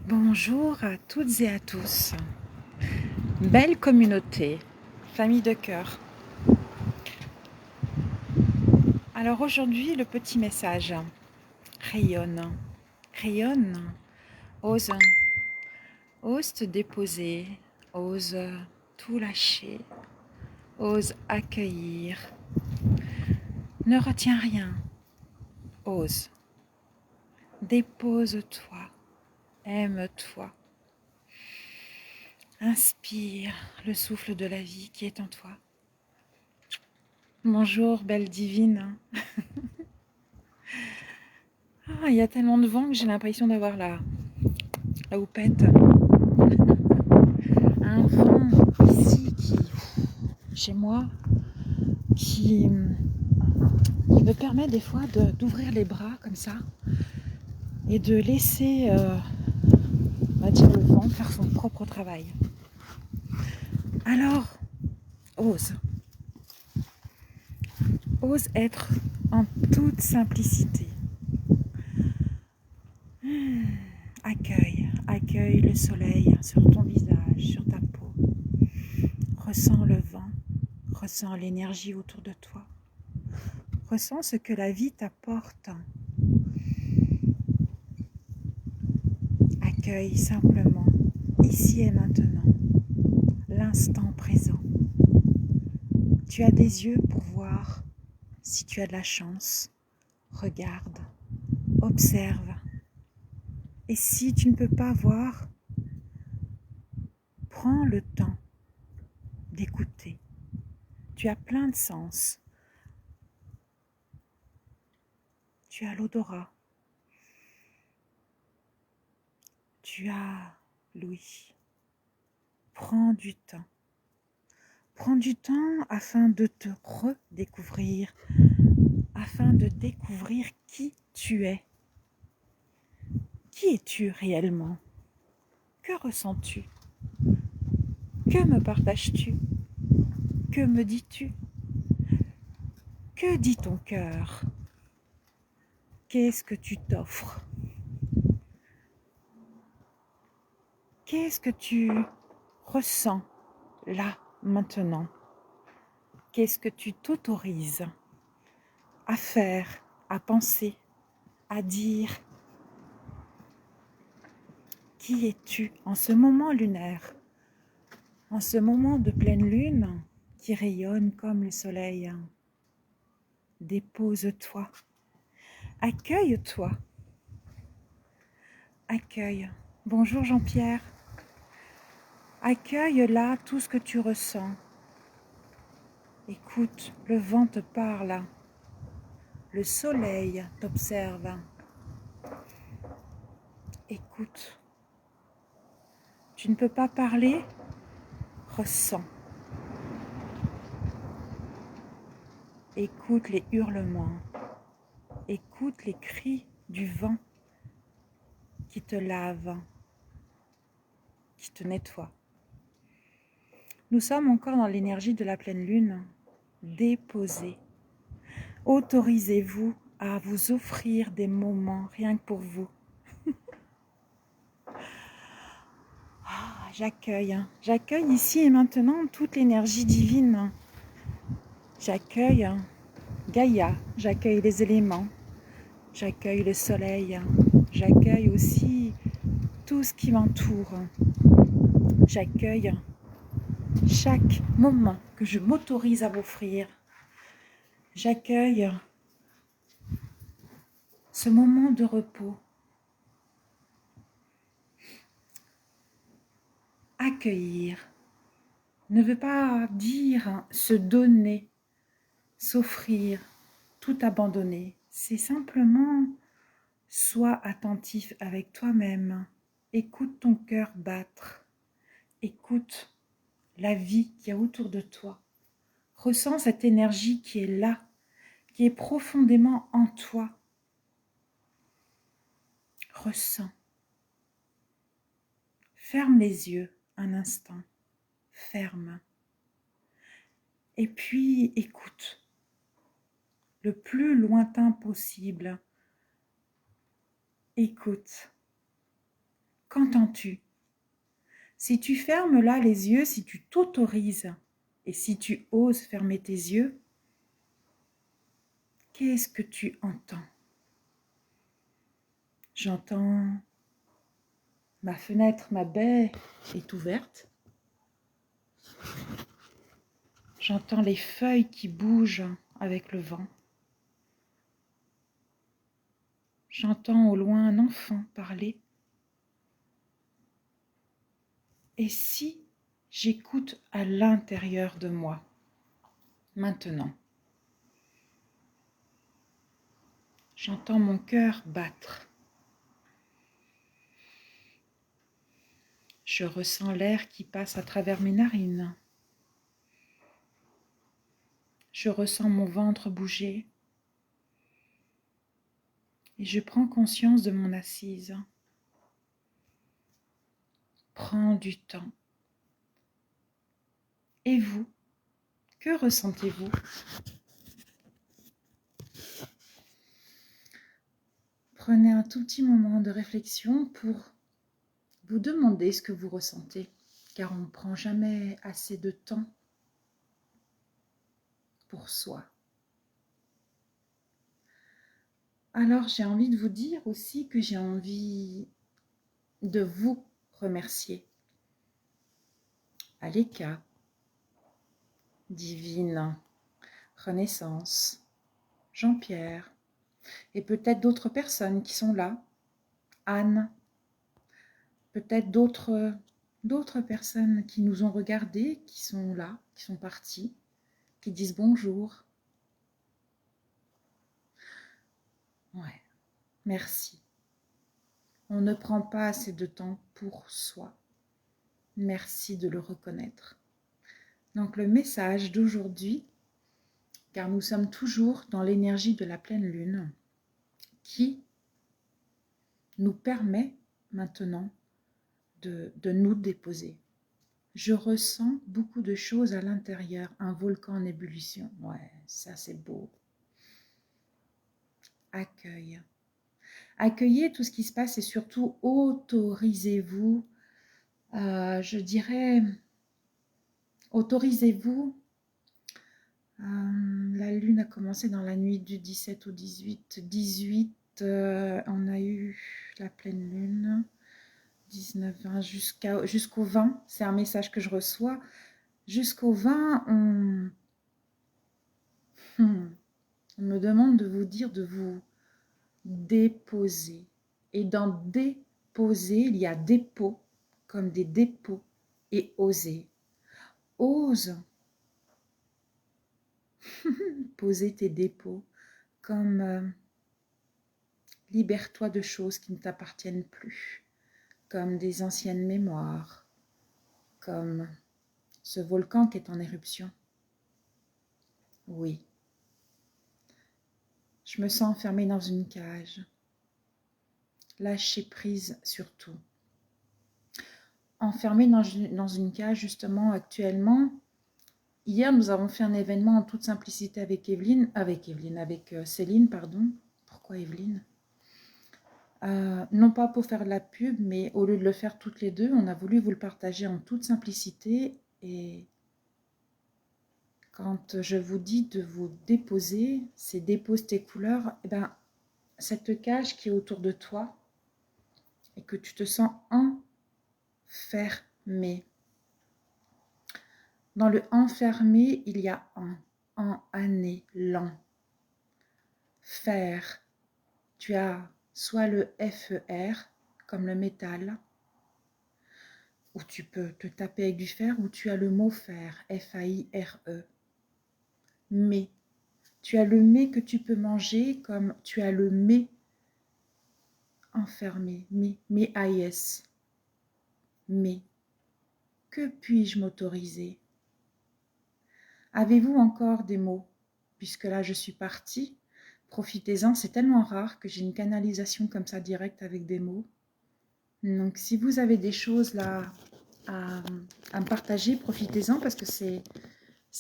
Bonjour à toutes et à tous. Belle communauté, famille de cœur. Alors aujourd'hui, le petit message. Rayonne, rayonne, ose, ose te déposer, ose tout lâcher, ose accueillir. Ne retiens rien, ose. Dépose-toi, aime-toi. Inspire le souffle de la vie qui est en toi. Bonjour, belle divine. Ah, il y a tellement de vent que j'ai l'impression d'avoir la houppette. Un vent ici chez moi, qui me permet des fois d'ouvrir les bras comme ça et de laisser, on va dire, le vent faire son propre travail. Alors, ose. Ose être en toute simplicité. Accueille le soleil sur ton visage, sur ta peau. Ressens le vent, ressens l'énergie autour de toi. Ressens ce que la vie t'apporte. Accueille simplement, ici et maintenant, l'instant présent. Tu as des yeux pour voir. Si tu as de la chance, regarde, observe. Et si tu ne peux pas voir, prends le temps d'écouter. Tu as plein de sens. Tu as l'odorat. Tu as l'ouïe. Prends du temps. Prends du temps afin de te redécouvrir, afin de découvrir qui tu es. Qui es-tu réellement? Que ressens-tu? Que me partages-tu? Que me dis-tu? Que dit ton cœur? Qu'est-ce que tu t'offres? Qu'est-ce que tu ressens là, maintenant? Qu'est-ce que tu t'autorises à faire, à penser, à dire? Qui es-tu en ce moment lunaire? En ce moment de pleine lune qui rayonne comme le soleil? Dépose-toi. Accueille-toi. Accueille. Bonjour Jean-Pierre. Accueille là tout ce que tu ressens. Écoute, le vent te parle. Le soleil t'observe. Écoute. Tu ne peux pas parler? Ressens. Écoute les hurlements. Écoute les cris du vent qui te lave, qui te nettoie. Nous sommes encore dans l'énergie de la pleine lune. Déposez. Autorisez-vous à vous offrir des moments rien que pour vous. J'accueille ici et maintenant toute l'énergie divine. J'accueille Gaïa, j'accueille les éléments, j'accueille le soleil, j'accueille aussi tout ce qui m'entoure. J'accueille chaque moment que je m'autorise à m'offrir. J'accueille ce moment de repos. Accueillir ne veut pas dire se donner, s'offrir, tout abandonner. C'est simplement sois attentif avec toi-même. Écoute ton cœur battre. Écoute la vie qui est autour de toi. Ressens cette énergie qui est là, qui est profondément en toi. Ressens. Ferme les yeux un instant. Ferme. Et puis écoute. Le plus lointain possible. Écoute. Qu'entends-tu? Si tu fermes là les yeux, si tu t'autorises et si tu oses fermer tes yeux, qu'est-ce que tu entends? J'entends ma fenêtre, ma baie est ouverte. J'entends les feuilles qui bougent avec le vent. J'entends au loin un enfant parler. Et si j'écoute à l'intérieur de moi, maintenant, j'entends mon cœur battre. Je ressens l'air qui passe à travers mes narines. Je ressens mon ventre bouger. Et je prends conscience de mon assise. Prends du temps. Et vous, que ressentez-vous? Prenez un tout petit moment de réflexion pour vous demander ce que vous ressentez, car on ne prend jamais assez de temps pour soi. Alors j'ai envie de vous dire aussi que j'ai envie de vous remercier. Aleka, Divine, Renaissance, Jean-Pierre, et peut-être d'autres personnes qui sont là, Anne, peut-être d'autres personnes qui nous ont regardés, qui sont là, qui sont partis, qui disent bonjour. Ouais, merci. On ne prend pas assez de temps pour soi. Merci de le reconnaître. Donc le message d'aujourd'hui, car nous sommes toujours dans l'énergie de la pleine lune, qui nous permet maintenant de nous déposer. Je ressens beaucoup de choses à l'intérieur, un volcan en ébullition. Ouais, ça c'est beau. Accueil. Accueillez tout ce qui se passe et surtout autorisez-vous, je dirais, autorisez-vous. La lune a commencé dans la nuit du 17 au 18. 18, on a eu la pleine lune. 19, 20, jusqu'au 20, c'est un message que je reçois. Jusqu'au 20, on me demande de vous dire de vous déposer. Et dans déposer, il y a dépôt, comme des dépôts, et oser. Ose poser tes dépôts, comme libère-toi de choses qui ne t'appartiennent plus, comme des anciennes mémoires, comme ce volcan qui est en éruption. Oui. Je me sens enfermée dans une cage. Lâcher prise surtout. Enfermée dans une cage justement actuellement. Hier, nous avons fait un événement en toute simplicité avec Céline, pardon. Pourquoi Evelyne? Non pas pour faire de la pub, mais au lieu de le faire toutes les deux, on a voulu vous le partager en toute simplicité. Et quand je vous dis de vous déposer, c'est dépose tes couleurs, et ben, cette cage qui est autour de toi et que tu te sens enfermé. Dans le enfermé, il y a en année, l'an. Faire. Tu as soit le FER, comme le métal, où tu peux te taper avec du fer, ou tu as le mot fer, F-A-I-R-E. Mais. Tu as le mais que tu peux manger, comme tu as le mais enfermé, mais AIS. Mais. Que puis-je m'autoriser? Avez-vous encore des mots? Puisque là, je suis partie, profitez-en. C'est tellement rare que j'ai une canalisation comme ça directe avec des mots. Donc, si vous avez des choses là à me partager, profitez-en parce que c'est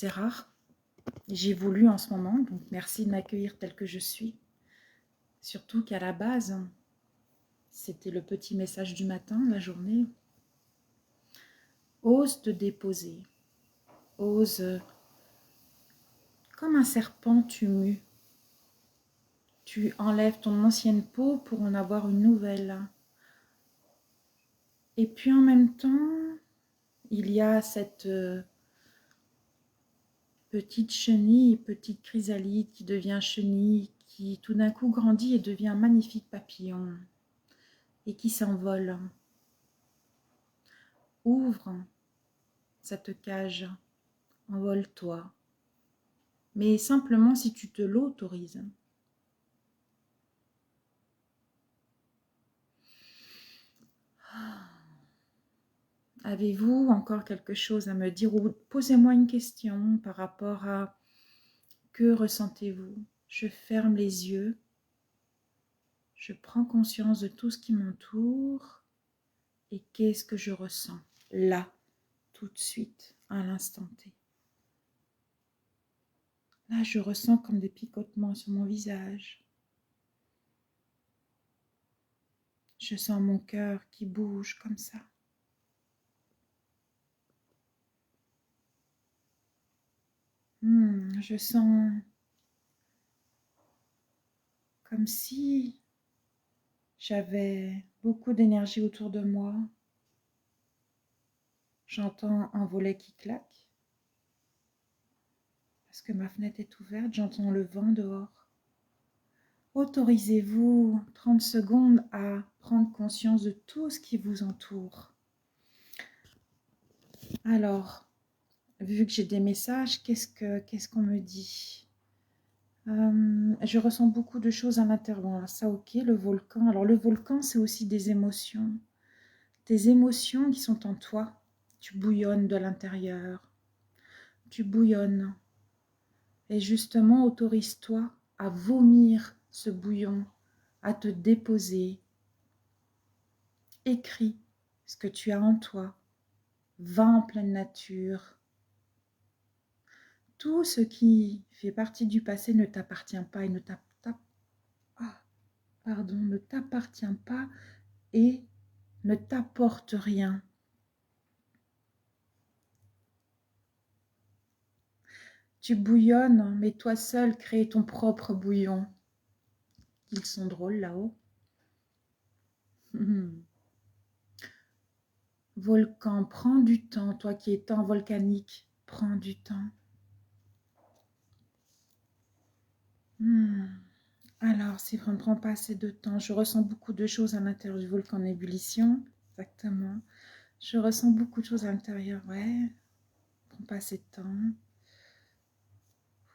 rare. J'ai voulu en ce moment, donc merci de m'accueillir tel que je suis. Surtout qu'à la base, c'était le petit message du matin, la journée. Ose te déposer. Ose, comme un serpent, tu mues. Tu enlèves ton ancienne peau pour en avoir une nouvelle. Et puis en même temps, il y a cette petite chenille, petite chrysalide qui devient chenille, qui tout d'un coup grandit et devient un magnifique papillon et qui s'envole. Ouvre cette cage, envole-toi, mais simplement si tu te l'autorises. Avez-vous encore quelque chose à me dire ou posez-moi une question par rapport à que ressentez-vous? Je ferme les yeux, je prends conscience de tout ce qui m'entoure et qu'est-ce que je ressens là, tout de suite, à l'instant T. Là, je ressens comme des picotements sur mon visage. Je sens mon cœur qui bouge comme ça. Je sens comme si j'avais beaucoup d'énergie autour de moi. J'entends un volet qui claque parce que ma fenêtre est ouverte. J'entends le vent dehors. Autorisez-vous 30 secondes à prendre conscience de tout ce qui vous entoure. Alors, vu que j'ai des messages, qu'est-ce qu'on me dit? Je ressens beaucoup de choses à l'intérieur. Alors ça, ok, le volcan. Alors le volcan, c'est aussi des émotions. Tes émotions qui sont en toi. Tu bouillonnes de l'intérieur. Tu bouillonnes. Et justement, autorise-toi à vomir ce bouillon, à te déposer. Écris ce que tu as en toi. Va en pleine nature. Tout ce qui fait partie du passé ne t'appartient pas et ne t'appartient pas et ne t'apporte rien. Tu bouillonnes, mais toi seul crée ton propre bouillon. Ils sont drôles là-haut. Volcan, prends du temps, toi qui es temps volcanique, prends du temps. Alors, si je ne prends pas assez de temps, je ressens beaucoup de choses à l'intérieur du volcan en ébullition. Exactement. Je ressens beaucoup de choses à l'intérieur, ouais. Prends pas assez de temps.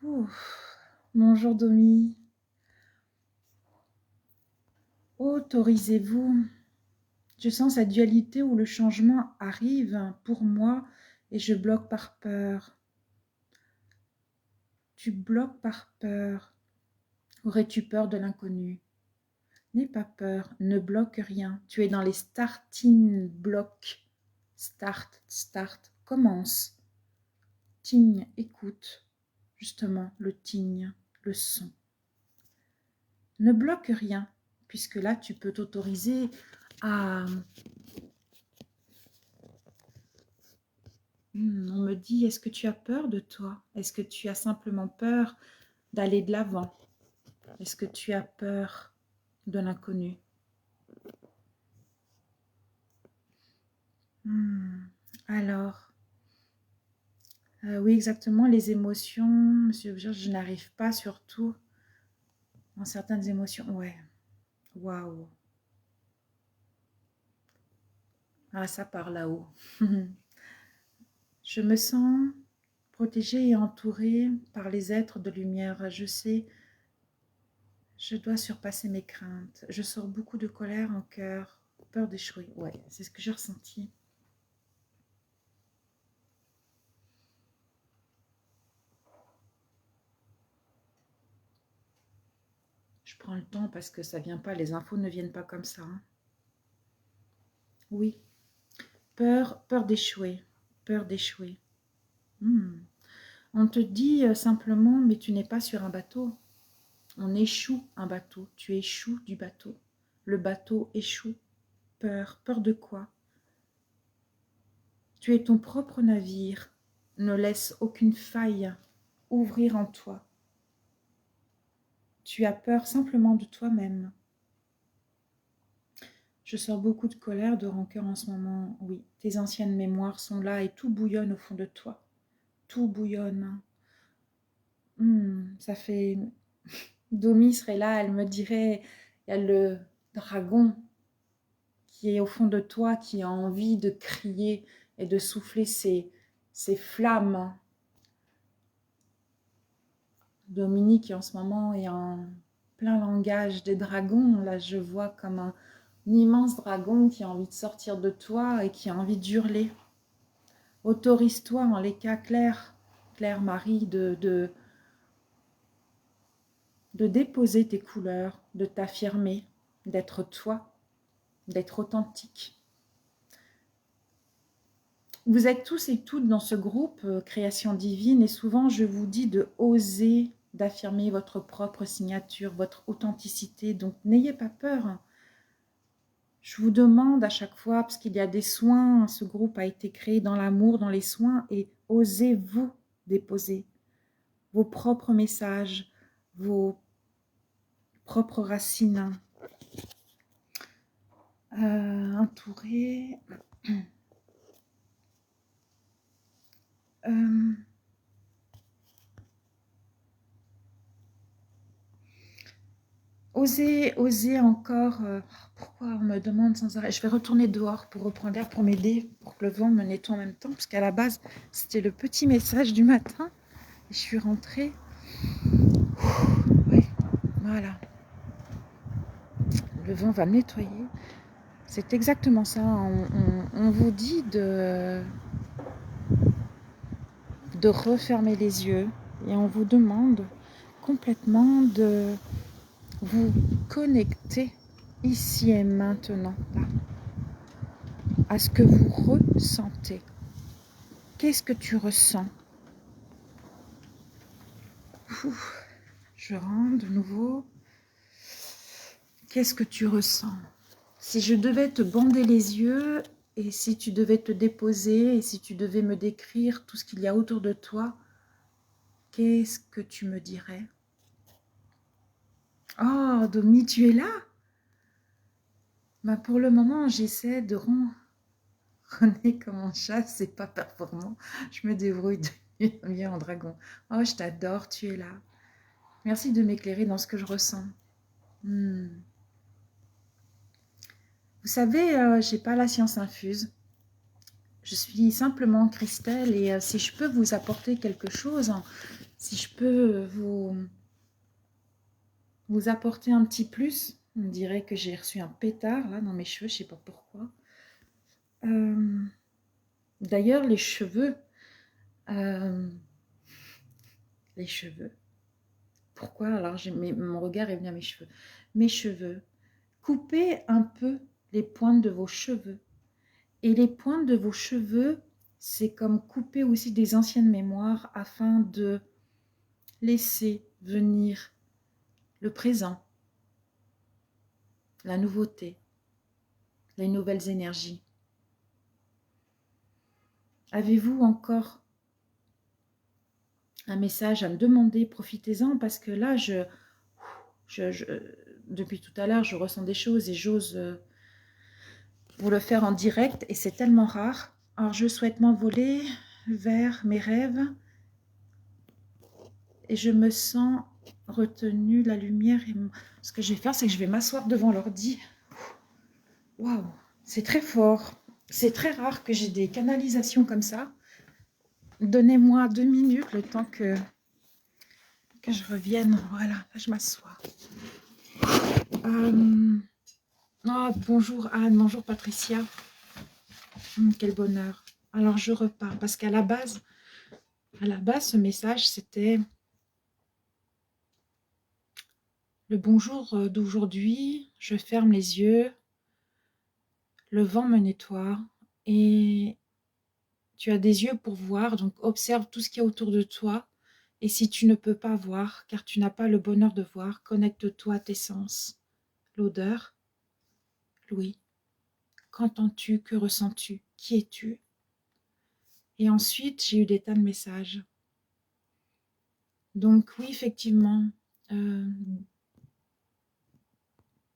Ouf. Bonjour Domi. Autorisez-vous. Je sens cette dualité où le changement arrive pour moi et je bloque par peur. Tu bloques par peur. Aurais-tu peur de l'inconnu? N'aie pas peur, ne bloque rien. Tu es dans les starting blocks. Start, commence. Tigne, écoute. Justement, le tigne, le son. Ne bloque rien, puisque là, tu peux t'autoriser à... On me dit, est-ce que tu as peur de toi? Est-ce que tu as simplement peur d'aller de l'avant? Est-ce que tu as peur de l'inconnu? Alors, oui, exactement, les émotions, monsieur, je n'arrive pas surtout dans certaines émotions. Ouais, waouh. Ah, ça part là-haut. Je me sens protégée et entourée par les êtres de lumière. Je sais, je dois surpasser mes craintes. Je sors beaucoup de colère en cœur, peur d'échouer. Ouais, c'est ce que j'ai ressenti. Je prends le temps parce que ça vient pas, les infos ne viennent pas comme ça. Hein. Oui, peur d'échouer, peur d'échouer. On te dit simplement, mais tu n'es pas sur un bateau. On échoue un bateau, tu échoues du bateau. le bateau échoue. Peur. Peur de quoi? Tu es ton propre navire. Ne laisse aucune faille ouvrir en toi. Tu as peur simplement de toi-même. Je sens beaucoup de colère, de rancœur en ce moment. Oui, tes anciennes mémoires sont là et tout bouillonne au fond de toi. Tout bouillonne. Ça fait... Domi serait là, elle me dirait, il y a le dragon qui est au fond de toi, qui a envie de crier et de souffler ses flammes. Dominique, qui en ce moment est en plein langage des dragons. Là, je vois comme un immense dragon qui a envie de sortir de toi et qui a envie d'hurler. Autorise-toi en les cas clairs, Marie, de déposer tes couleurs, de t'affirmer, d'être toi, d'être authentique. Vous êtes tous et toutes dans ce groupe Création Divine et souvent je vous dis de oser, d'affirmer votre propre signature, votre authenticité. Donc n'ayez pas peur. Je vous demande à chaque fois, parce qu'il y a des soins, ce groupe a été créé dans l'amour, dans les soins, et osez-vous déposer vos propres messages, vos propres racines. Entouré. Osez encore. Pourquoi on me demande sans arrêt? Je vais retourner dehors pour reprendre l'air, pour m'aider, pour que le vent me nettoie en même temps, parce qu'à la base, c'était le petit message du matin. Et je suis rentrée. Oui, voilà. Le vent va me nettoyer. C'est exactement ça. On vous dit de refermer les yeux et on vous demande complètement de vous connecter ici et maintenant, là, à ce que vous ressentez. Qu'est-ce que tu ressens? Je rentre de nouveau. Qu'est-ce que tu ressens? Si je devais te bander les yeux et si tu devais te déposer et si tu devais me décrire tout ce qu'il y a autour de toi, qu'est-ce que tu me dirais? Oh, Domi, tu es là? Bah, pour le moment, j'essaie de ronronner comme un chat, c'est pas performant. Je me débrouille bien en dragon. Oh, je t'adore, tu es là. Merci de m'éclairer dans ce que je ressens. Vous savez, je n'ai pas la science infuse. Je suis simplement Christelle et si je peux vous apporter quelque chose, si je peux vous apporter un petit plus, on dirait que j'ai reçu un pétard là dans mes cheveux, je ne sais pas pourquoi. D'ailleurs, les cheveux, pourquoi? Alors, mon regard est venu à mes cheveux. Mes cheveux, coupez un peu les pointes de vos cheveux. Et les pointes de vos cheveux, c'est comme couper aussi des anciennes mémoires afin de laisser venir le présent, la nouveauté, les nouvelles énergies. Avez-vous encore un message à me demander? Profitez-en parce que là, depuis tout à l'heure, je ressens des choses et j'ose vous le faire en direct et c'est tellement rare. Alors, je souhaite m'envoler vers mes rêves et je me sens retenue, la lumière. Et ce que je vais faire, c'est que je vais m'asseoir devant l'ordi. Waouh, c'est très fort. C'est très rare que j'ai des canalisations comme ça. Donnez-moi 2 minutes, le temps que je revienne. Voilà, là, je m'assois. Oh, bonjour Anne, bonjour Patricia. Quel bonheur. Alors, je repars parce qu'à la base, ce message, c'était le bonjour d'aujourd'hui. Je ferme les yeux. Le vent me nettoie et tu as des yeux pour voir, donc observe tout ce qu'il y a autour de toi. Et si tu ne peux pas voir, car tu n'as pas le bonheur de voir, connecte-toi à tes sens. L'odeur, Louis, qu'entends-tu? Que ressens-tu? Qui es-tu? Et ensuite, j'ai eu des tas de messages. Donc oui, effectivement,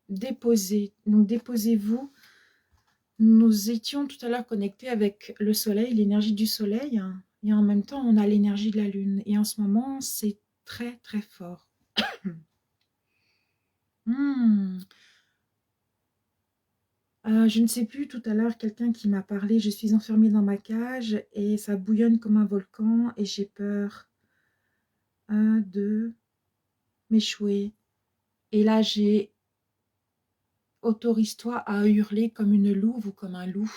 déposez-vous. Nous étions tout à l'heure connectés avec le soleil, l'énergie du soleil, hein, et en même temps, on a l'énergie de la lune. Et en ce moment, c'est très, très fort. Je ne sais plus, tout à l'heure, quelqu'un qui m'a parlé, je suis enfermée dans ma cage et ça bouillonne comme un volcan et j'ai peur de m'échouer. Et là, autorise-toi à hurler comme une louve ou comme un loup.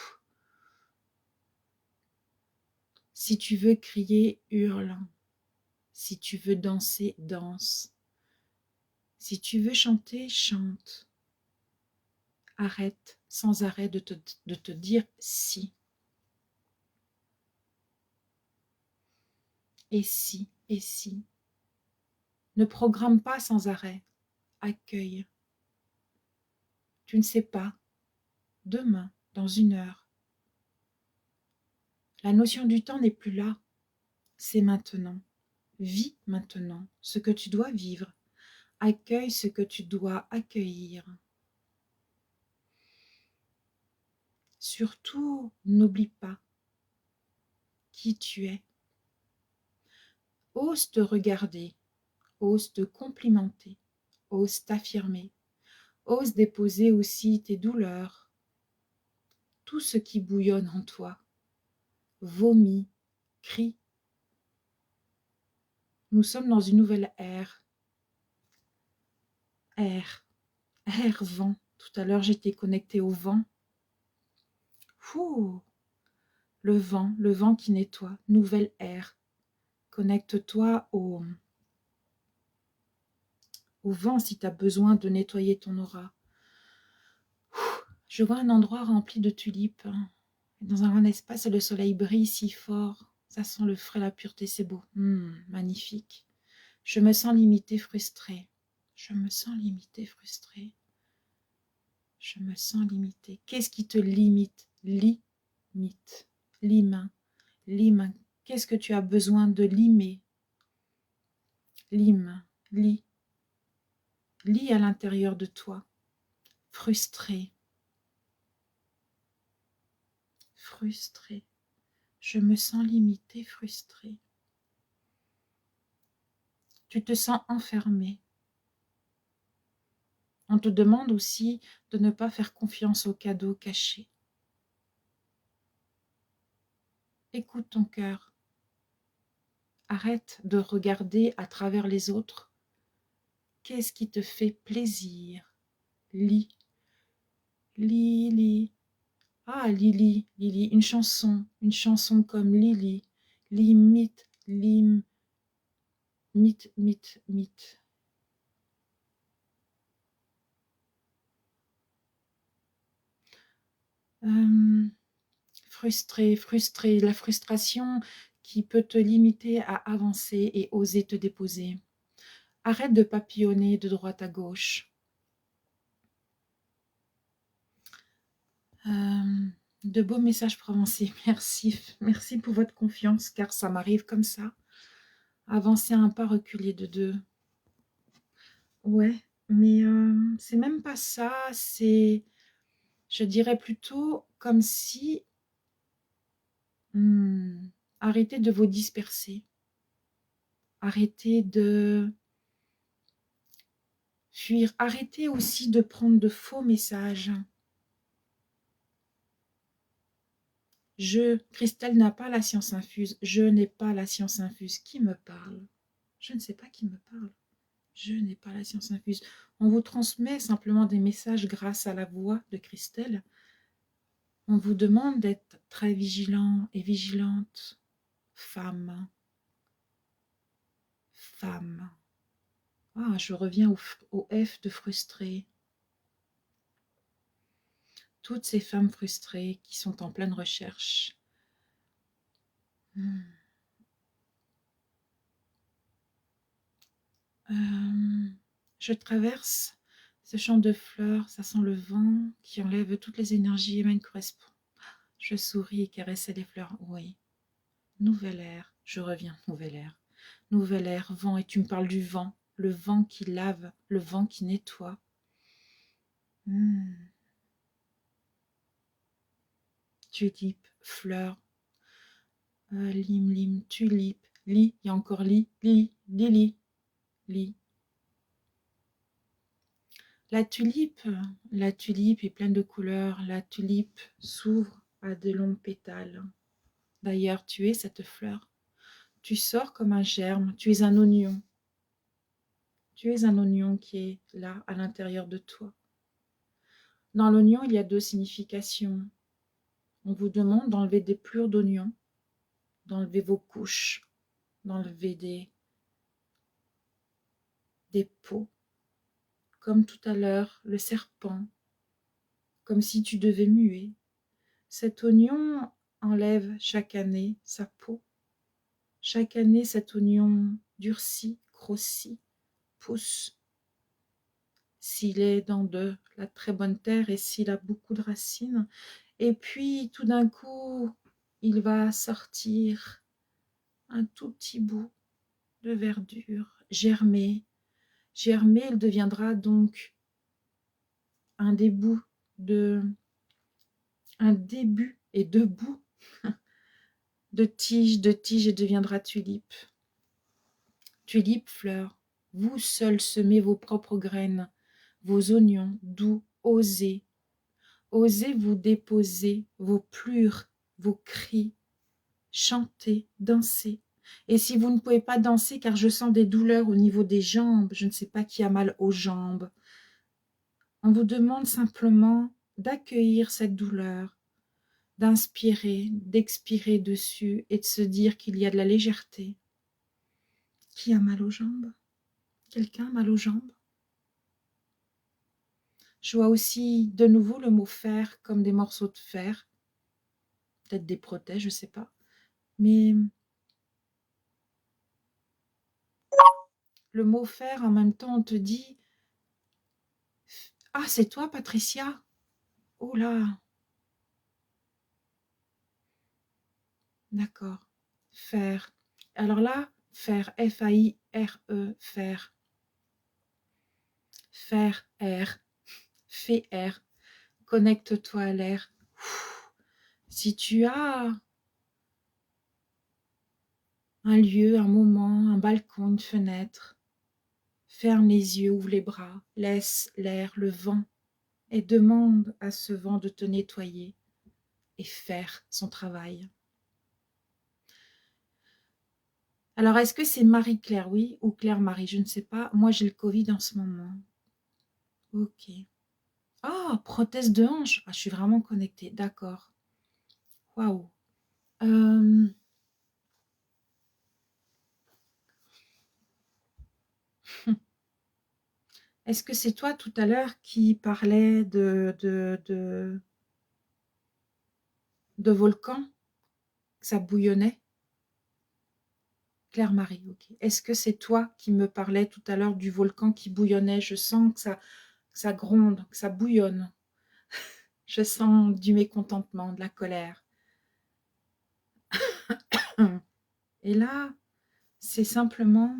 Si tu veux crier, hurle. Si tu veux danser, danse. Si tu veux chanter, chante. Arrête sans arrêt de te dire si. Et si, et si. Ne programme pas sans arrêt. Accueille. Tu ne sais pas. Demain, dans 1 heure. La notion du temps n'est plus là. C'est maintenant. Vis maintenant ce que tu dois vivre. Accueille ce que tu dois accueillir. Surtout, n'oublie pas qui tu es. Ose te regarder, ose te complimenter, ose t'affirmer, ose déposer aussi tes douleurs, tout ce qui bouillonne en toi. Vomis, crie. Nous sommes dans une nouvelle ère. Ère, vent. Tout à l'heure, j'étais connectée au vent. Ouh, le vent qui nettoie, nouvelle ère. Connecte-toi au vent si tu as besoin de nettoyer ton aura. Je vois un endroit rempli de tulipes. Dans un grand espace, le soleil brille si fort. Ça sent le frais, la pureté, c'est beau. Magnifique. Je me sens limitée, frustrée. Je me sens limitée, frustrée. Je me sens limitée. Qu'est-ce qui te limite? Limite. Lime. Lime. Qu'est-ce que tu as besoin de limer? Lime. Lis. Lis à l'intérieur de toi. Frustrée. Frustrée. Je me sens limitée, frustrée. Tu te sens enfermée. On te demande aussi de ne pas faire confiance aux cadeaux cachés. Écoute ton cœur. Arrête de regarder à travers les autres. Qu'est-ce qui te fait plaisir? Lis. Lis, lis. Ah, Lily, Lily, une chanson comme Lily. Limite, lim, mythe, mythe, mythe. Frustré, frustré, la frustration qui peut te limiter à avancer et oser te déposer. Arrête de papillonner de droite à gauche. De beaux messages prononcés, merci. Merci pour votre confiance, car ça m'arrive comme ça. Avancer un pas, reculer de 2. Ouais, mais c'est même pas ça, c'est, je dirais plutôt comme si, arrêtez de vous disperser. Arrêtez de fuir. Arrêtez aussi de prendre de faux messages. Christelle n'a pas la science infuse. Je n'ai pas la science infuse. Qui me parle? Je ne sais pas qui me parle. Je n'ai pas la science infuse. On vous transmet simplement des messages grâce à la voix de Christelle. On vous demande d'être très vigilant et vigilante. Femme. Femme. Ah, je reviens au F de frustré. Toutes ces femmes frustrées qui sont en pleine recherche. Je traverse Ce champ de fleurs, ça sent le vent qui enlève toutes les énergies humaines correspondent. Je souris et caressais les fleurs. Oui, nouvel air, je reviens, nouvel air. Nouvel air, vent, et tu me parles du vent. Le vent qui lave, le vent qui nettoie. Tulipe, fleurs, lime, tulipe, lit, il y a encore lit, lit. La tulipe est pleine de couleurs. La tulipe s'ouvre à de longs pétales. D'ailleurs, tu es cette fleur. Tu sors comme un germe, tu es un oignon. Tu es un oignon qui est là, à l'intérieur de toi. Dans l'oignon, il y a 2 significations. On vous demande d'enlever des plures d'oignon, d'enlever vos couches, d'enlever des peaux. Comme tout à l'heure, le serpent, comme si tu devais muer. Cet oignon enlève chaque année sa peau. Chaque année, cet oignon durcit, grossit, pousse. S'il est dans de la très bonne terre et s'il a beaucoup de racines. Et puis, tout d'un coup, il va sortir un tout petit bout de verdure, germer. Germer, il deviendra donc un début et deux bouts de tige et deviendra tulipe. Tulipe, fleur, vous seul semez vos propres graines, vos oignons doux, osez vous déposer vos pleurs, vos cris, chanter, danser. Et si vous ne pouvez pas danser car je sens des douleurs au niveau des jambes, je ne sais pas qui a mal aux jambes, on vous demande simplement d'accueillir cette douleur, d'inspirer, d'expirer dessus et de se dire qu'il y a de la légèreté. Qui a mal aux jambes? Quelqu'un a mal aux jambes? Je vois aussi de nouveau le mot fer comme des morceaux de fer, peut-être des prothèses, je ne sais pas. Mais le mot fer, en même temps, on te dit « Ah, c'est toi, Patricia? Oh là !» D'accord. Fer. Alors là, fer, F-A-I-R-E, fer. Faire air, fais air, connecte-toi à l'air. Si tu as un lieu, un moment, un balcon, une fenêtre, ferme les yeux, ouvre les bras, laisse l'air, le vent, et demande à ce vent de te nettoyer et faire son travail. Alors, est-ce que c'est Marie-Claire, oui, ou Claire-Marie? Je ne sais pas. Moi, j'ai le Covid en ce moment. Ok. Ah, prothèse de hanche. Ah, je suis vraiment connectée. D'accord. Waouh. Est-ce que c'est toi tout à l'heure qui parlais de volcan, que ça bouillonnait? Claire-Marie, ok. Est-ce que c'est toi qui me parlais tout à l'heure du volcan qui bouillonnait? Je sens que ça gronde, que ça bouillonne. Je sens du mécontentement, de la colère. Et là, c'est simplement,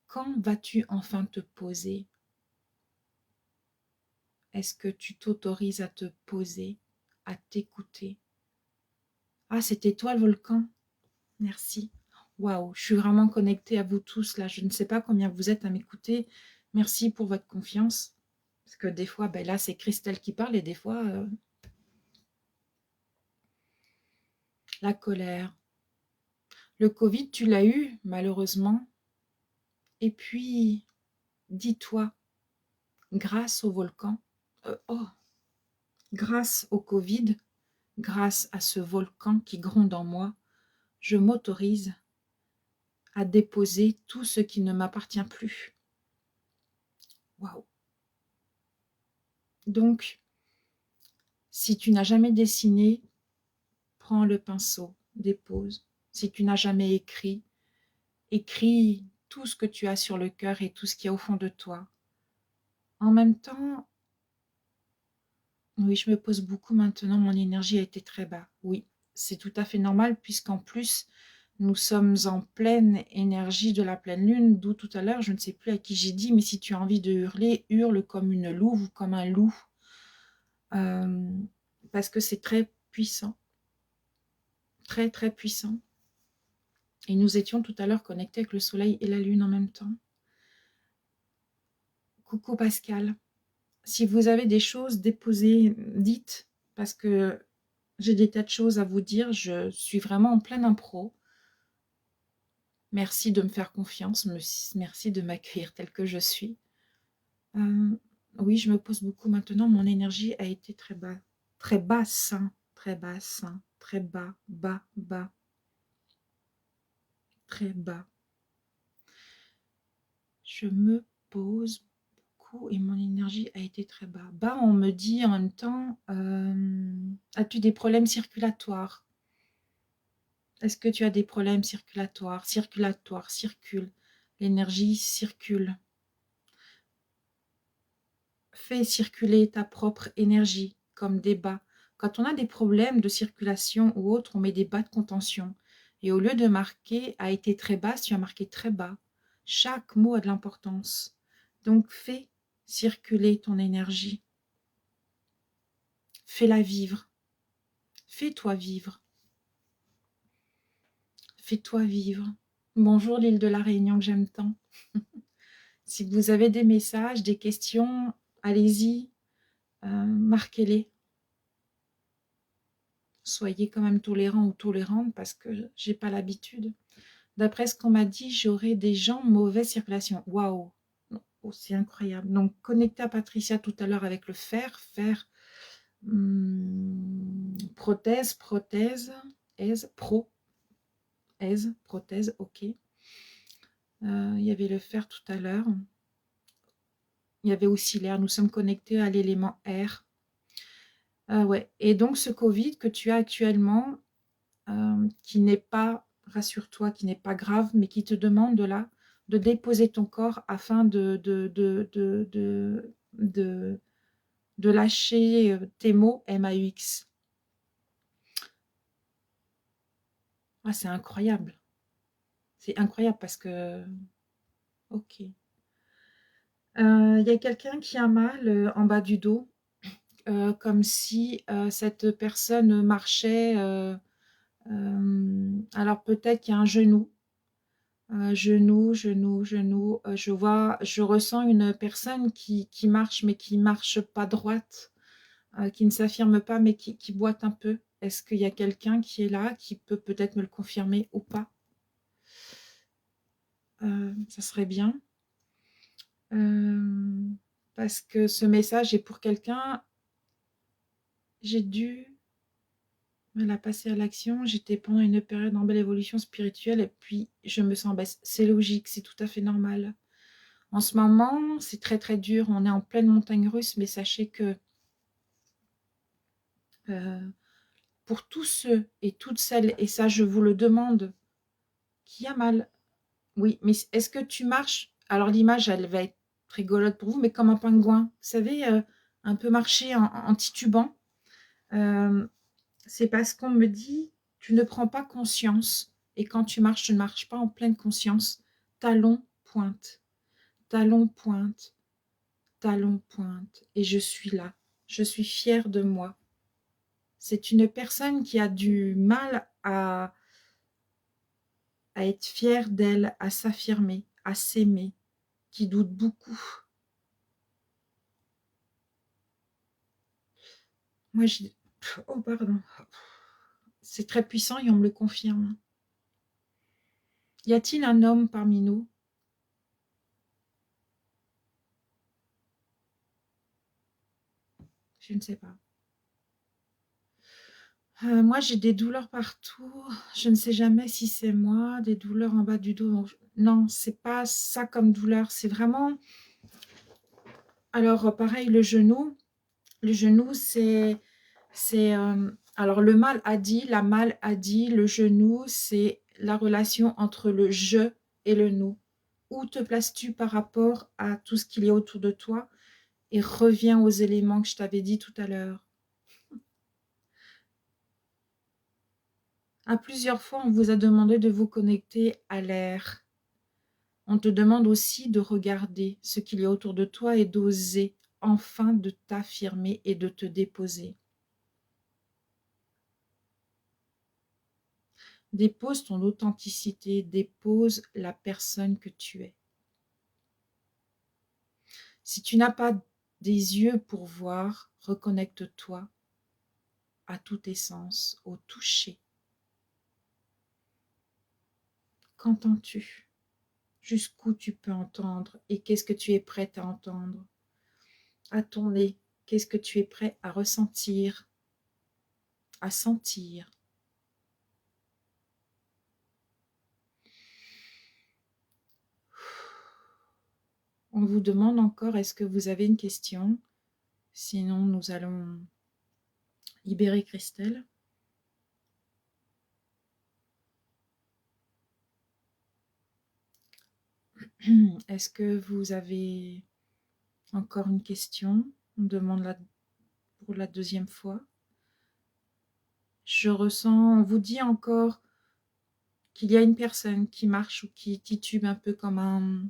quand vas-tu enfin te poser? Est-ce que tu t'autorises à te poser, à t'écouter? Ah, c'était toi le volcan? Merci. Waouh, je suis vraiment connectée à vous tous là. Je ne sais pas combien vous êtes à m'écouter. Merci pour votre confiance. Parce que des fois, ben là, c'est Christelle qui parle et des fois, la colère. Le Covid, tu l'as eu, malheureusement. Et puis, dis-toi, grâce au volcan, grâce au Covid, grâce à ce volcan qui gronde en moi, je m'autorise à déposer tout ce qui ne m'appartient plus. Waouh. Donc, si tu n'as jamais dessiné, prends le pinceau, dépose. Si tu n'as jamais écris, écris tout ce que tu as sur le cœur et tout ce qui est au fond de toi. En même temps, oui, je me pose beaucoup maintenant, mon énergie a été très bas. Oui, c'est tout à fait normal puisqu'en plus, nous sommes en pleine énergie de la pleine lune, d'où tout à l'heure, je ne sais plus à qui j'ai dit, mais si tu as envie de hurler, hurle comme une louve ou comme un loup. Euh, parce que c'est très puissant, très très puissant. Et nous étions tout à l'heure connectés avec le soleil et la lune en même temps. Coucou Pascal. Si vous avez des choses déposées, dites, parce que j'ai des tas de choses à vous dire. Je suis vraiment en pleine impro. Merci de me faire confiance. Merci de m'accueillir telle que je suis. Oui, je me pose beaucoup maintenant. Mon énergie a été très bas. Très basse. Très basse. Très bas. Bas. Bas. Très bas. Je me pose beaucoup et mon énergie a été très bas. Bas, on me dit en même temps, as-tu des problèmes circulatoires? Est-ce que tu as des problèmes circulatoires? Circulatoire, circule. L'énergie circule. Fais circuler ta propre énergie, comme des bas. Quand on a des problèmes de circulation ou autre, on met des bas de contention. Et au lieu de marquer a été très basse, tu as marqué très bas. Chaque mot a de l'importance. Donc fais circuler ton énergie. Fais-la vivre. Fais-toi vivre. Fais-toi vivre. Bonjour l'île de la Réunion que j'aime tant. Si vous avez des messages, des questions, allez-y, marquez-les. Soyez quand même tolérants ou tolérantes parce que j'ai pas l'habitude. D'après ce qu'on m'a dit, j'aurai des gens mauvaise circulation. Waouh, oh, c'est incroyable. Donc connecté à Patricia tout à l'heure avec le fer, prothèse, prothèse, ok. Il y avait le fer tout à l'heure. Il y avait aussi l'air. Nous sommes connectés à l'élément air. Ouais. Et donc ce Covid que tu as actuellement, qui n'est pas, rassure-toi, qui n'est pas grave, mais qui te demande de déposer ton corps afin de lâcher tes mots MAUX. Ah, c'est incroyable. C'est incroyable parce que... Ok. Il y a quelqu'un qui a mal en bas du dos, comme si cette personne marchait... alors peut-être qu'il y a un genou. Genou. Je ressens une personne qui marche, mais qui marche pas droite, qui ne s'affirme pas, mais qui boite un peu. Est-ce qu'il y a quelqu'un qui est là, qui peut peut-être me le confirmer ou pas? Ça serait bien. Parce que ce message est pour quelqu'un. J'ai dû me la passer à l'action. J'étais pendant une période en belle évolution spirituelle et puis je me sens baisse. C'est logique, c'est tout à fait normal. En ce moment, c'est très très dur. On est en pleine montagne russe, mais sachez que pour tous ceux et toutes celles, et ça je vous le demande, qui a mal. Oui, mais est-ce que tu marches? Alors l'image, elle va être rigolote pour vous, mais comme un pingouin. Vous savez, un peu marcher en titubant. C'est parce qu'on me dit, tu ne prends pas conscience. Et quand tu marches, tu ne marches pas en pleine conscience. Talon pointe, talon pointe, talon pointe. Et je suis là. Je suis fière de moi. C'est une personne qui a du mal à être fière d'elle, à s'affirmer, à s'aimer, qui doute beaucoup. Moi, oh, pardon. C'est très puissant et on me le confirme. Y a-t-il un homme parmi nous? Je ne sais pas. Moi, j'ai des douleurs partout. Je ne sais jamais si c'est moi, des douleurs en bas du dos. Non, c'est pas ça comme douleur. C'est vraiment... Alors, pareil, le genou. Le genou, c'est... alors, le mal a dit, la mal a dit, le genou, c'est la relation entre le je et le nous. Où te places-tu par rapport à tout ce qu'il y a autour de toi? et reviens aux éléments que je t'avais dit tout à l'heure. À plusieurs fois, on vous a demandé de vous connecter à l'air. On te demande aussi de regarder ce qu'il y a autour de toi et d'oser enfin de t'affirmer et de te déposer. Dépose ton authenticité, dépose la personne que tu es. Si tu n'as pas des yeux pour voir, reconnecte-toi à tous tes sens, au toucher. Qu'entends-tu? Jusqu'où tu peux entendre et qu'est-ce que tu es prête à entendre? À ton nez, qu'est-ce que tu es prêt à ressentir, à sentir? On vous demande encore, est-ce que vous avez une question? Sinon, nous allons libérer Christelle. Est-ce que vous avez encore une question? On demande pour la deuxième fois. Je ressens, on vous dit encore qu'il y a une personne qui marche ou qui titube un peu comme un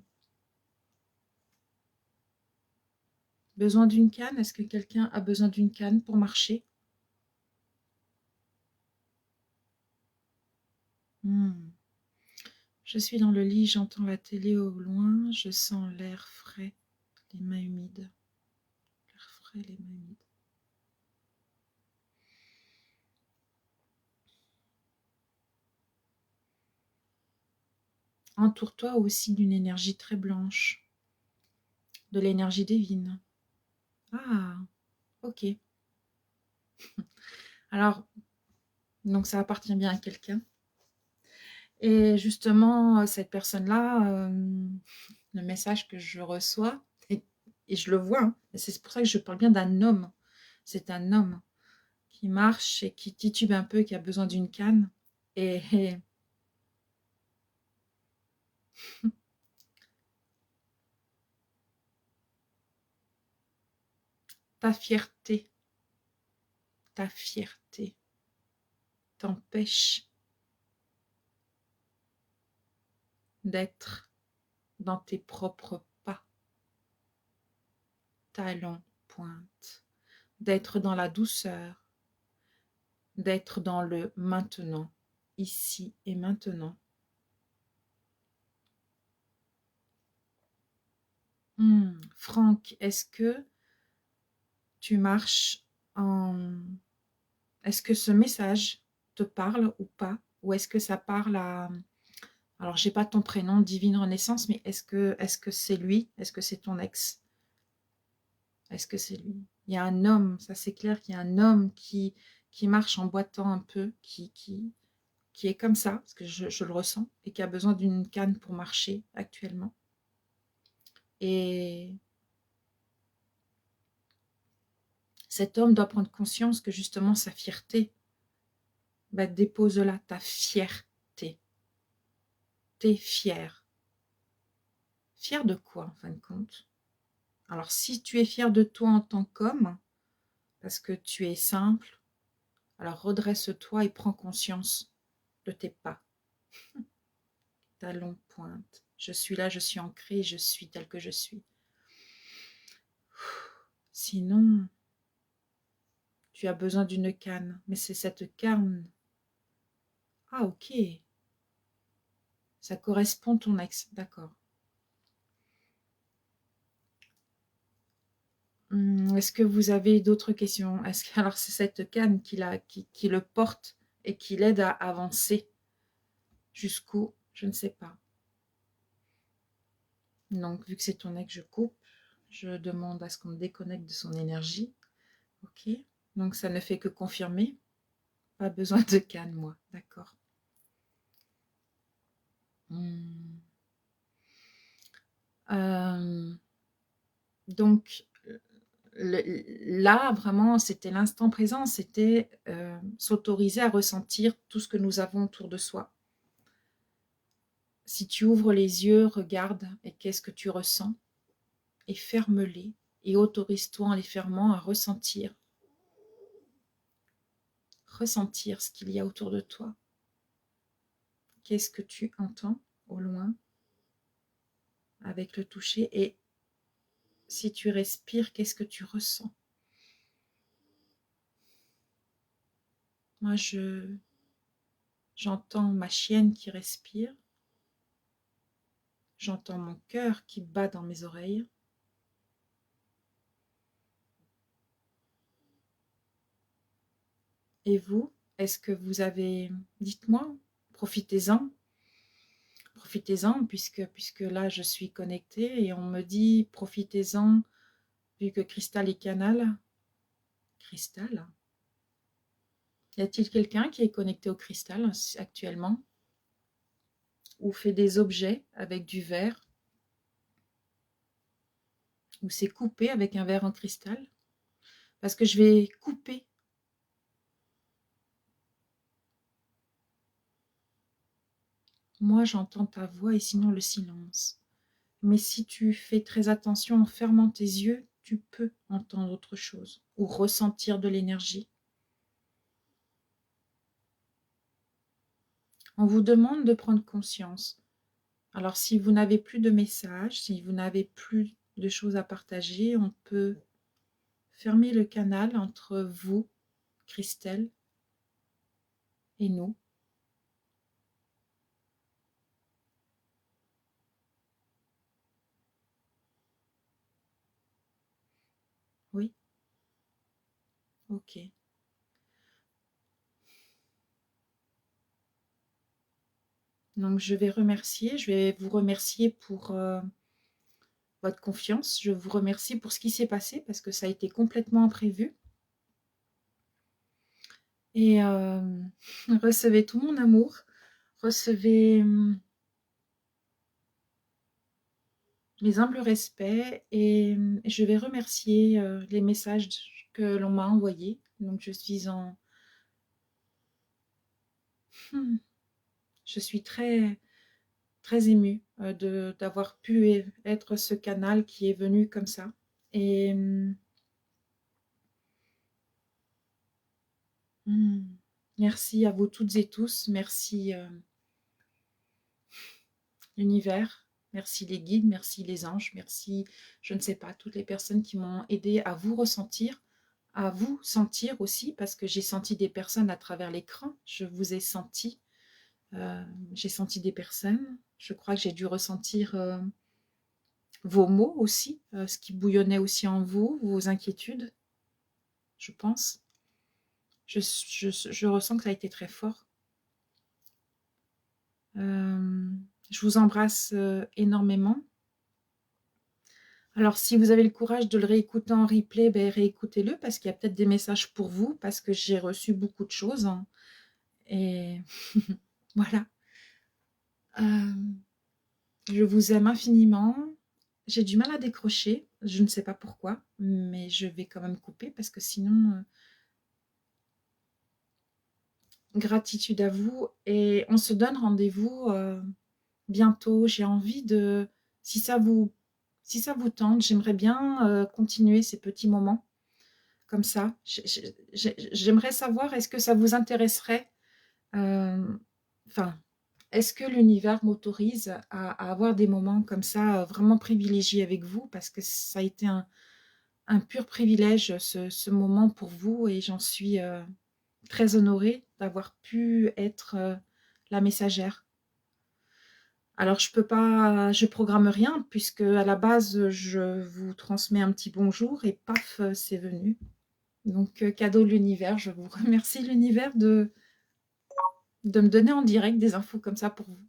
besoin d'une canne. Est-ce que quelqu'un a besoin d'une canne pour marcher? Je suis dans le lit, j'entends la télé au loin, je sens l'air frais, les mains humides. L'air frais, les mains humides. Entoure-toi aussi d'une énergie très blanche, de l'énergie divine. Ah, ok. Alors, donc ça appartient bien à quelqu'un. Et justement, cette personne-là, le message que je reçois, et je le vois, hein, c'est pour ça que je parle bien d'un homme. C'est un homme qui marche et qui titube un peu, qui a besoin d'une canne. Et ta fierté t'empêche d'être dans tes propres pas, talons, pointe, d'être dans la douceur, d'être dans le maintenant, ici et maintenant. Franck, est-ce que tu marches en... Est-ce que ce message te parle ou pas? Ou est-ce que ça parle à... Alors, j'ai pas ton prénom, Divine Renaissance, mais est-ce que c'est lui? Est-ce que c'est ton ex? Est-ce que c'est lui? Il y a un homme, ça c'est clair qu'il y a un homme qui marche en boitant un peu, qui est comme ça, parce que je le ressens, et qui a besoin d'une canne pour marcher actuellement. Et cet homme doit prendre conscience que justement sa fierté, bah, dépose-la, ta fierté. T'es fier. Fier de quoi en fin de compte? Alors si tu es fier de toi en tant qu'homme, parce que tu es simple, alors redresse-toi et prends conscience de tes pas. Talon, pointe. Je suis là, je suis ancrée, je suis tel que je suis. Sinon, tu as besoin d'une canne. Mais c'est cette canne. Ah, ok. Ça correspond à ton ex. D'accord. Est-ce que vous avez d'autres questions? Est-ce que alors c'est cette canne qui le porte et qui l'aide à avancer jusqu'où? Je ne sais pas. Donc, vu que c'est ton ex, je coupe. Je demande à ce qu'on me déconnecte de son énergie. Ok. Donc, ça ne fait que confirmer. Pas besoin de canne, moi. D'accord. Donc, là, vraiment, c'était l'instant présent. C'était s'autoriser à ressentir tout ce que nous avons autour de soi. Si tu ouvres les yeux, regarde et qu'est-ce que tu ressens et ferme-les et autorise-toi en les fermant à ressentir. Ressentir ce qu'il y a autour de toi. Qu'est-ce que tu entends au loin avec le toucher, et si tu respires, qu'est-ce que tu ressens? Moi, j'entends ma chienne qui respire. J'entends mon cœur qui bat dans mes oreilles. Et vous, est-ce que vous avez... Dites-moi, profitez-en. Profitez-en puisque là, je suis connectée et on me dit profitez-en vu que Cristal est canal. Cristal? Y a-t-il quelqu'un qui est connecté au cristal actuellement? Ou fait des objets avec du verre? Ou c'est coupé avec un verre en cristal? Parce que je vais couper. Moi, j'entends ta voix et sinon le silence. Mais si tu fais très attention en fermant tes yeux, tu peux entendre autre chose ou ressentir de l'énergie. On vous demande de prendre conscience. Alors, si vous n'avez plus de messages, si vous n'avez plus de choses à partager, on peut fermer le canal entre vous, Christelle, et nous. Oui? Ok. Donc, je vais vous remercier pour votre confiance. Je vous remercie pour ce qui s'est passé parce que ça a été complètement imprévu. Et recevez tout mon amour. Recevez mes humbles respects et je vais remercier les messages que l'on m'a envoyés. Donc, je suis en... Je suis très, très émue d'avoir pu être ce canal qui est venu comme ça. Et merci à vous toutes et tous. Merci l'univers. Merci les guides. Merci les anges. Merci, je ne sais pas, toutes les personnes qui m'ont aidé à vous ressentir, à vous sentir aussi, parce que j'ai senti des personnes à travers l'écran. Je vous ai senti. J'ai senti des personnes. Je crois que j'ai dû ressentir vos mots aussi, ce qui bouillonnait aussi en vous, vos inquiétudes, je pense. Je ressens que ça a été très fort. Je vous embrasse énormément. Alors, si vous avez le courage de le réécouter en replay, ben, réécoutez-le parce qu'il y a peut-être des messages pour vous, parce que j'ai reçu beaucoup de choses. Hein, et voilà. Je vous aime infiniment. J'ai du mal à décrocher. Je ne sais pas pourquoi, mais je vais quand même couper parce que sinon... gratitude à vous et on se donne rendez-vous bientôt. J'ai envie de... Si ça vous tente, j'aimerais bien continuer ces petits moments comme ça. J'aimerais savoir, est-ce que ça vous intéresserait enfin, est-ce que l'univers m'autorise à avoir des moments comme ça vraiment privilégiés avec vous, parce que ça a été un pur privilège ce moment pour vous et j'en suis très honorée d'avoir pu être la messagère. Alors je programme rien puisque à la base je vous transmets un petit bonjour et paf, c'est venu. Donc cadeau de l'univers, je vous remercie l'univers de me donner en direct des infos comme ça pour vous.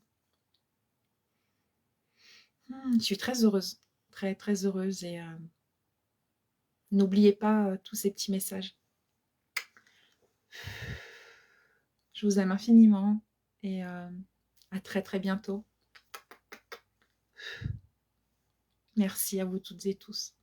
Je suis très heureuse, très très heureuse et n'oubliez pas tous ces petits messages. Je vous aime infiniment et à très très bientôt. Merci à vous toutes et tous.